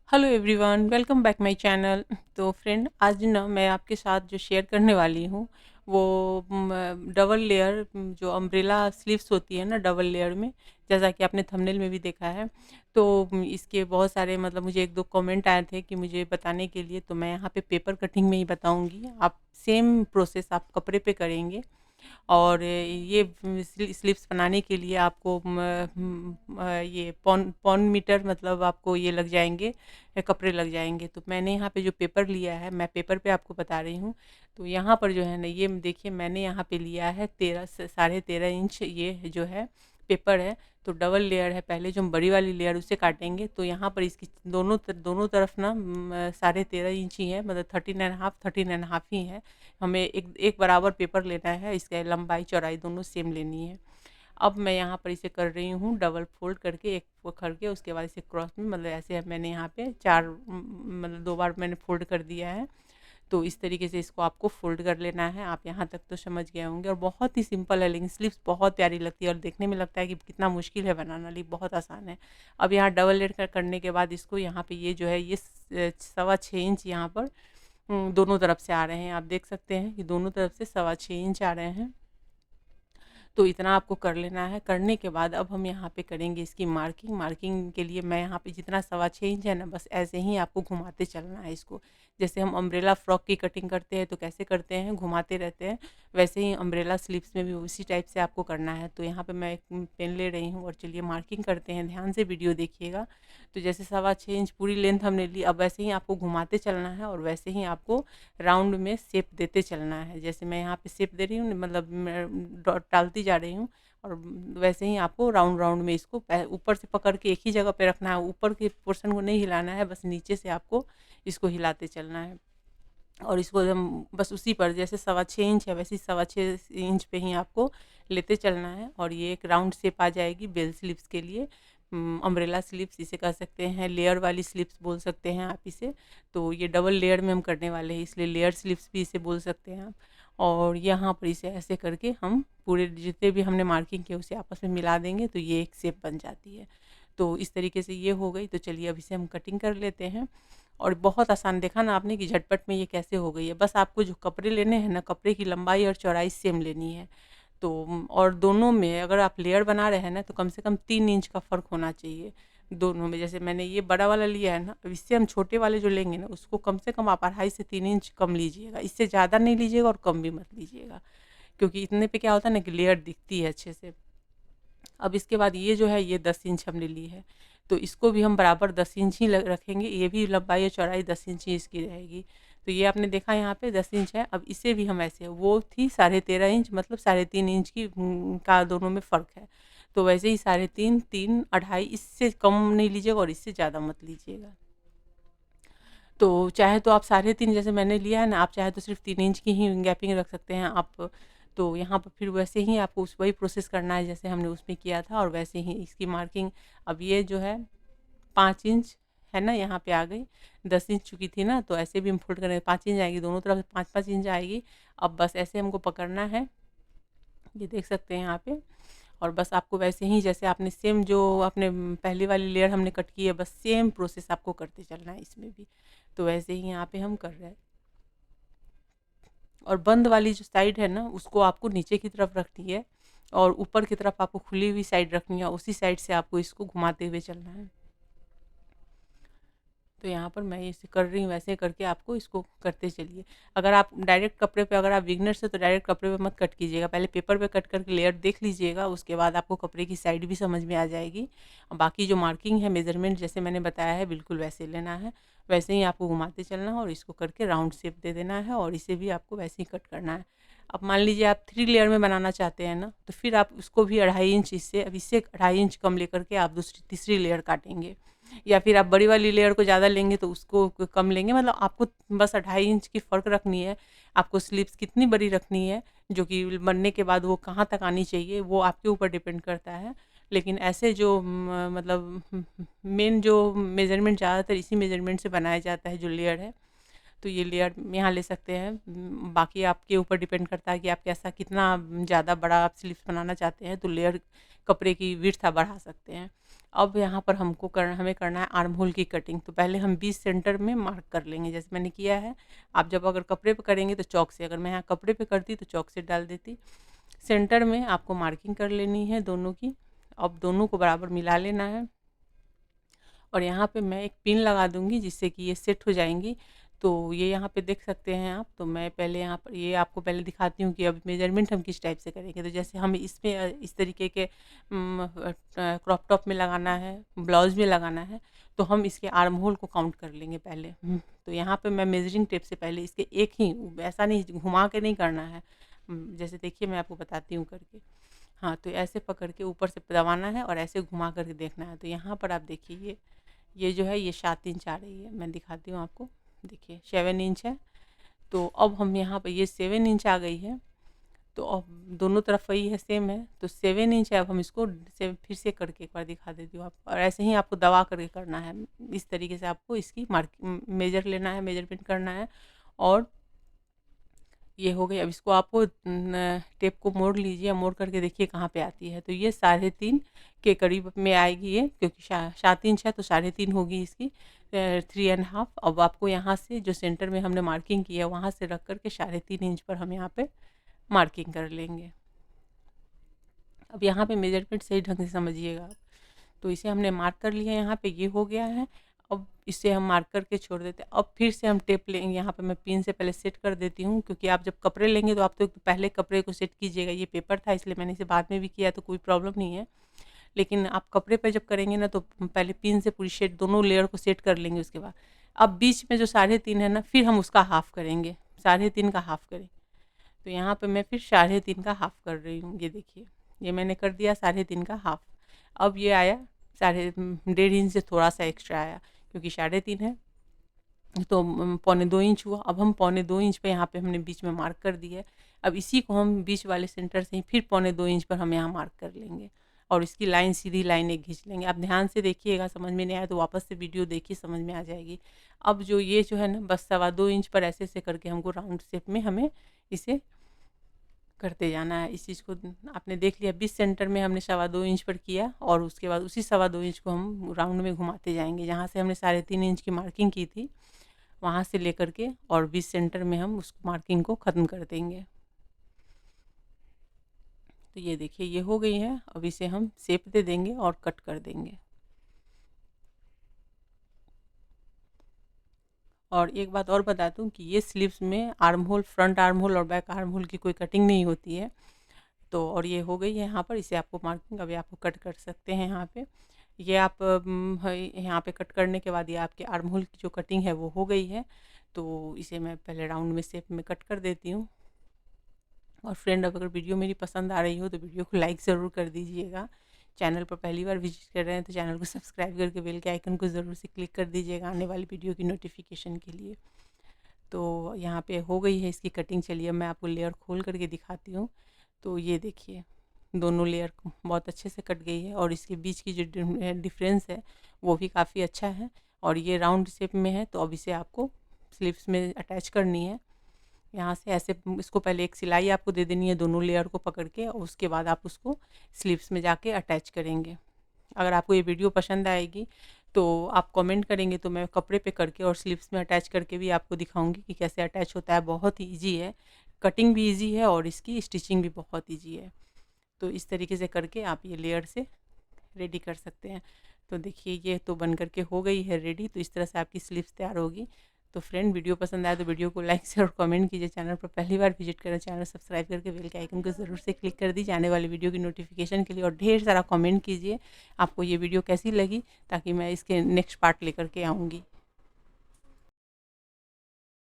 Hello everyone, welcome back my channel. तो friend, आज ना मैं आपके साथ जो शेयर करने वाली हूँ वो डबल लेयर जो अम्ब्रेला स्लीव्स होती है ना डबल लेयर में, जैसा कि आपने थंबनेल में भी देखा है। तो इसके बहुत सारे मतलब मुझे एक दो कमेंट आए थे कि मुझे बताने के लिए, तो मैं यहाँ पे पेपर कटिंग में ही बताऊँगी। आप सेम प्रोसेस आप कपड़े पे करेंगे। और ये स्लिप्स बनाने के लिए आपको ये पौन पौन मीटर मतलब आपको ये लग जाएंगे, कपड़े लग जाएंगे। तो मैंने यहाँ पे जो पेपर लिया है, मैं पेपर पे आपको बता रही हूँ। तो यहाँ पर जो है ना, ये देखिए मैंने यहाँ पे लिया है 13 से 13.5 इंच ये जो है पेपर है। तो डबल लेयर है, पहले जो हम बड़ी वाली लेयर उसे काटेंगे। तो यहाँ पर इसकी दोनों तरफ ना 13.5 इंच ही है, मतलब 13.5 ही है। हमें एक एक बराबर पेपर लेना है, इसका लंबाई चौड़ाई दोनों सेम लेनी है। अब मैं यहाँ पर इसे कर रही हूँ डबल फोल्ड करके, एक वो करके उसके बाद इसे क्रॉस में, मतलब ऐसे मैंने यहाँ पे चार मतलब 2 बार मैंने फोल्ड कर दिया है। तो इस तरीके से इसको आपको फ़ोल्ड कर लेना है। आप यहाँ तक तो समझ गए होंगे, और बहुत ही सिंपल है, लेकिन स्लीव्स बहुत प्यारी लगती है और देखने में लगता है कि कितना मुश्किल है बनाना, लेकिन बहुत आसान है। अब यहाँ डबल लेयर करने के बाद इसको यहाँ पे ये जो है ये 6.25 इंच यहाँ पर दोनों तरफ से आ रहे हैं। आप देख सकते हैं कि दोनों तरफ से 6.25 इंच आ रहे हैं। तो इतना आपको कर लेना है। करने के बाद अब हम यहाँ पे करेंगे इसकी मार्किंग। मार्किंग के लिए मैं यहाँ पे जितना 6.25 इंच है ना, बस ऐसे ही आपको घुमाते चलना है इसको। जैसे हम अम्ब्रेला फ्रॉक की कटिंग करते हैं तो कैसे करते हैं, घुमाते रहते हैं, वैसे ही अम्ब्रेला स्लीव्स में भी उसी टाइप से आपको करना है। तो यहाँ पे मैं एक पेन ले रही हूँ और चलिए मार्किंग करते हैं। ध्यान से वीडियो देखिएगा। तो जैसे 6.25 इंच पूरी लेंथ हमने ली, अब वैसे ही आपको घुमाते चलना है और वैसे ही आपको राउंड में शेप देते चलना है। जैसे मैं यहाँ पे शेप दे रही हूँ, मतलब मैं डॉट डालती जा रही हूँ, और वैसे ही आपको राउंड राउंड में इसको ऊपर से पकड़ के एक ही जगह पे रखना है। ऊपर के पोर्शन को नहीं हिलाना है, बस नीचे से आपको इसको हिलाते चलना है। और इसको हम बस उसी पर, जैसे 6.25 इंच है वैसे ही 6.25 इंच पे ही आपको लेते चलना है। और ये एक राउंड शेप आ जाएगी बेल स्लीव्स के लिए। अम्ब्रेला स्लीव्स इसे कह सकते हैं, लेयर वाली स्लीव्स बोल सकते हैं आप इसे। तो ये डबल लेयर में हम करने वाले हैं, इसलिए लेयर स्लीव्स भी इसे बोल सकते हैं आप। और यहाँ पर इसे ऐसे करके हम पूरे जितने भी हमने मार्किंग किए उसे आपस में मिला देंगे, तो ये एक शेप बन जाती है। तो इस तरीके से ये हो गई। तो चलिए अब इसे हम कटिंग कर लेते हैं। और बहुत आसान, देखा ना आपने कि झटपट में ये कैसे हो गई है। बस आपको जो कपड़े लेने हैं ना, कपड़े की लंबाई और चौड़ाई सेम लेनी है। तो और दोनों में अगर आप लेयर बना रहे हैं ना, तो कम से कम 3 इंच का फ़र्क होना चाहिए दोनों में। जैसे मैंने ये बड़ा वाला लिया है ना, अब इससे हम छोटे वाले जो लेंगे ना, उसको कम से कम आप 2.5 से 3 इंच कम लीजिएगा। इससे ज़्यादा नहीं लीजिएगा और कम भी मत लीजिएगा, क्योंकि इतने पे क्या होता है ना कि लेयर दिखती है अच्छे से। अब इसके बाद ये जो है ये 10 इंच हमने ली है। तो इसको भी हम बराबर 10 इंच ही रखेंगे। ये भी लंबाई और चौड़ाई 10 इंच ही इसकी रहेगी। तो ये आपने देखा यहाँ पे 10 इंच है। अब इसे भी हम ऐसे, वो थी 13.5 इंच, मतलब 3.5 इंच की का दोनों में फ़र्क है। तो वैसे ही 3.5, 3, 2.5, इससे कम नहीं लीजिएगा और इससे ज़्यादा मत लीजिएगा। तो चाहे तो आप 3.5 जैसे मैंने लिया है ना, आप चाहे तो सिर्फ 3 इंच की ही गैपिंग रख सकते हैं आप। तो यहाँ पर फिर वैसे ही आपको उस वही प्रोसेस करना है जैसे हमने उसमें किया था, और वैसे ही इसकी मार्किंग। अब ये जो है 5 इंच है ना, यहाँ पे आ गई। 10 इंच चुकी थी ना, तो ऐसे भी हम फोल्ड करेंगे, 5 इंच आएगी दोनों तरफ से, 5-5 इंच आएगी। अब बस ऐसे हमको पकड़ना है, ये देख सकते हैं यहाँ पे। और बस आपको वैसे ही जैसे आपने सेम जो आपने पहली वाली लेयर हमने कट की है, बस सेम प्रोसेस आपको करते चलना है इसमें भी। तो वैसे ही यहाँ पे हम कर रहे हैं। और बंद वाली जो साइड है ना, उसको आपको नीचे की तरफ रखनी है, और ऊपर की तरफ आपको खुली हुई साइड रखनी है। उसी साइड से आपको इसको घुमाते हुए चलना है। तो यहाँ पर मैं इसे कर रही हूँ, वैसे करके आपको इसको करते चलिए। अगर आप डायरेक्ट कपड़े पे, अगर आप बिगनर्स है तो डायरेक्ट कपड़े पे मत कट कीजिएगा, पहले पेपर पे कट करके लेयर देख लीजिएगा, उसके बाद आपको कपड़े की साइड भी समझ में आ जाएगी। और बाकी जो मार्किंग है, मेजरमेंट जैसे मैंने बताया है, बिल्कुल वैसे लेना है। वैसे ही आपको घुमाते चलना है और इसको करके राउंड शेप दे देना है, और इसे भी आपको वैसे ही कट करना है। अब मान लीजिए आप 3 लेयर में बनाना चाहते हैं ना, तो फिर आप उसको भी 2.5 इंच, इससे अब इससे 2.5 इंच कम लेकर के आप दूसरी तीसरी लेयर काटेंगे। या फिर आप बड़ी वाली लेयर को ज़्यादा लेंगे तो उसको कम लेंगे, मतलब आपको बस 2.5 इंच की फ़र्क रखनी है। आपको स्लीव्स कितनी बड़ी रखनी है, जो कि बनने के बाद वो कहाँ तक आनी चाहिए, वो आपके ऊपर डिपेंड करता है। लेकिन ऐसे जो मतलब मेन जो मेजरमेंट ज़्यादातर इसी मेजरमेंट से बनाया जाता है जो लेयर है। तो ये लेयर यहाँ ले सकते हैं। बाकी आपके ऊपर डिपेंड करता है कि आप कैसा, कितना ज़्यादा बड़ा आप स्लीव्स बनाना चाहते हैं, तो लेयर कपड़े की विड्थ आप बढ़ा सकते हैं। अब यहाँ पर हमें करना है आर्म होल की कटिंग। तो पहले हम बीच सेंटर में मार्क कर लेंगे जैसे मैंने किया है। आप जब अगर कपड़े पे करेंगे तो चॉक से, अगर मैं यहाँ कपड़े पे करती तो चॉक से डाल देती। सेंटर में आपको मार्किंग कर लेनी है दोनों की। अब दोनों को बराबर मिला लेना है और यहाँ पे मैं एक पिन लगा दूंगी जिससे कि ये सेट हो जाएंगी। तो ये यहाँ पे देख सकते हैं आप। तो मैं पहले यहाँ पर ये आपको पहले दिखाती हूँ कि अब मेजरमेंट हम किस टाइप से करेंगे। तो जैसे हम इसमें इस तरीके के क्रॉप टॉप में लगाना है, ब्लाउज में लगाना है, तो हम इसके आर्म होल को काउंट कर लेंगे पहले। तो यहाँ पे मैं मेजरिंग टेप से पहले इसके एक ही, ऐसा नहीं घुमा के नहीं करना है। जैसे देखिए मैं आपको बताती हूँ करके। हाँ, तो ऐसे पकड़ के ऊपर से दबाना है और ऐसे घुमा करके देखना है। तो यहाँ पर आप देखिए ये जो है ये 7 इंच आ रही है। मैं दिखाती हूँ आपको, देखिए 7 इंच है। तो अब हम यहाँ पर ये 7 इंच आ गई है। तो अब दोनों तरफ वही है, सेम है। तो 7 इंच है। अब हम इसको फिर से करके एक बार दिखा देती हूँ आपको। और ऐसे ही आपको दबा करके करना है। इस तरीके से आपको इसकी मेजर लेना है, मेजरमेंट करना है। और ये हो गई। अब इसको आपको टेप को मोड़ लीजिए, मोड़ करके देखिए कहाँ पे आती है। तो ये 3.5 के करीब में आएगी ये, क्योंकि 7 इंच है तो 3.5 होगी इसकी, 3.5। अब आपको यहाँ से जो सेंटर में हमने मार्किंग की है वहाँ से रख करके 3.5 इंच पर हम यहाँ पे मार्किंग कर लेंगे। अब यहाँ पे मेजरमेंट सही ढंग से समझिएगा आप। तो इसे हमने मार्क कर लिया, यहाँ पे ये हो गया है। अब इसे हम मार्क करके छोड़ देते हैं। अब फिर से हम टेप लेंगे। यहाँ पे मैं पिन से पहले सेट कर देती हूँ, क्योंकि आप जब कपड़े लेंगे तो आप तो पहले कपड़े को सेट कीजिएगा। ये पेपर था इसलिए मैंने इसे बाद में भी किया, तो कोई प्रॉब्लम नहीं है। लेकिन आप कपड़े पर जब करेंगे ना तो पहले पिन से पूरी सेट, दोनों लेयर को सेट कर लेंगे। उसके बाद अब बीच में जो 3.5 है ना, फिर हम उसका हाफ करेंगे, 3.5 का हाफ करें। तो यहाँ पे मैं फिर 3.5 का हाफ कर रही हूँ। ये देखिए ये मैंने कर दिया 3.5 का हाफ। अब ये आया 1.5 इंच से थोड़ा सा एक्स्ट्रा आया, क्योंकि 3.5 है तो 1.25 इंच हुआ। अब हम 1.25 इंच पे यहाँ पे हमने बीच में मार्क कर दिया है। अब इसी को हम बीच वाले सेंटर से ही फिर 1.25 इंच पर हम यहाँ मार्क कर लेंगे और इसकी लाइन, सीधी लाइन एक खींच लेंगे। आप ध्यान से देखिएगा, समझ में नहीं आया तो वापस से वीडियो देखिए, समझ में आ जाएगी। अब जो ये जो है ना, बस 2.25 इंच पर ऐसे ऐसे करके हमको राउंड शेप में हमें इसे करते जाना है। इस चीज़ को आपने देख लिया, बीच सेंटर में हमने 2.25 इंच पर किया और उसके बाद उसी 2.25 इंच को हम राउंड में घुमाते जाएंगे। जहाँ से हमने 3.5 इंच की मार्किंग की थी वहाँ से लेकर के और बीच सेंटर में हम उस मार्किंग को ख़त्म कर देंगे। तो ये देखिए ये हो गई है। अब इसे हम शेप दे देंगे और कट कर देंगे। और एक बात और बता दूं कि ये स्लीव्स में arm hole, front arm hole और बैक आर्म होल की कोई कटिंग नहीं होती है। तो और ये हो गई है यहाँ पर, इसे आपको मार्किंग अभी आपको कट कर सकते हैं यहाँ पे। ये आप यहाँ पे कट करने के बाद ये आपके आर्म होल की जो कटिंग है वो हो गई है। तो इसे मैं पहले राउंड में शेप में कट कर देती हूँ। और फ्रेंड, अगर वीडियो मेरी पसंद आ रही हो तो वीडियो को लाइक ज़रूर कर दीजिएगा। चैनल पर पहली बार विजिट कर रहे हैं तो चैनल को सब्सक्राइब करके बेल के आइकन को ज़रूर से क्लिक कर दीजिएगा आने वाली वीडियो की नोटिफिकेशन के लिए। तो यहाँ पे हो गई है इसकी कटिंग। चलिए मैं आपको लेयर खोल करके दिखाती हूँ। तो ये देखिए दोनों लेयर बहुत अच्छे से कट गई है और इसके बीच की जो डिफरेंस है वो भी काफ़ी अच्छा है। और ये राउंड शेप में है। तो अब इसे आपको स्लीव्स में अटैच करनी है। यहाँ से ऐसे इसको पहले एक सिलाई आपको दे देनी है दोनों लेयर को पकड़ के, और उसके बाद आप उसको स्लीव्स में जाके अटैच करेंगे। अगर आपको ये वीडियो पसंद आएगी तो आप कमेंट करेंगे तो मैं कपड़े पे करके और स्लीव्स में अटैच करके भी आपको दिखाऊंगी कि कैसे अटैच होता है। बहुत ही ईजी है, कटिंग भी ईजी है और इसकी स्टिचिंग भी बहुत ईजी है। तो इस तरीके से करके आप ये लेयर से रेडी कर सकते हैं। तो देखिए ये तो बन करके हो गई है रेडी। तो इस तरह से आपकी स्लीव्स तैयार होगी। तो फ्रेंड, वीडियो पसंद आया तो वीडियो को लाइक से और कमेंट कीजिए। चैनल पर पहली बार विजिट करें चैनल सब्सक्राइब करके बेल के आइकन को ज़रूर से क्लिक कर दीजिए आने वाली वीडियो की नोटिफिकेशन के लिए। और ढेर सारा कमेंट कीजिए आपको ये वीडियो कैसी लगी, ताकि मैं इसके नेक्स्ट पार्ट लेकर के आऊँगी।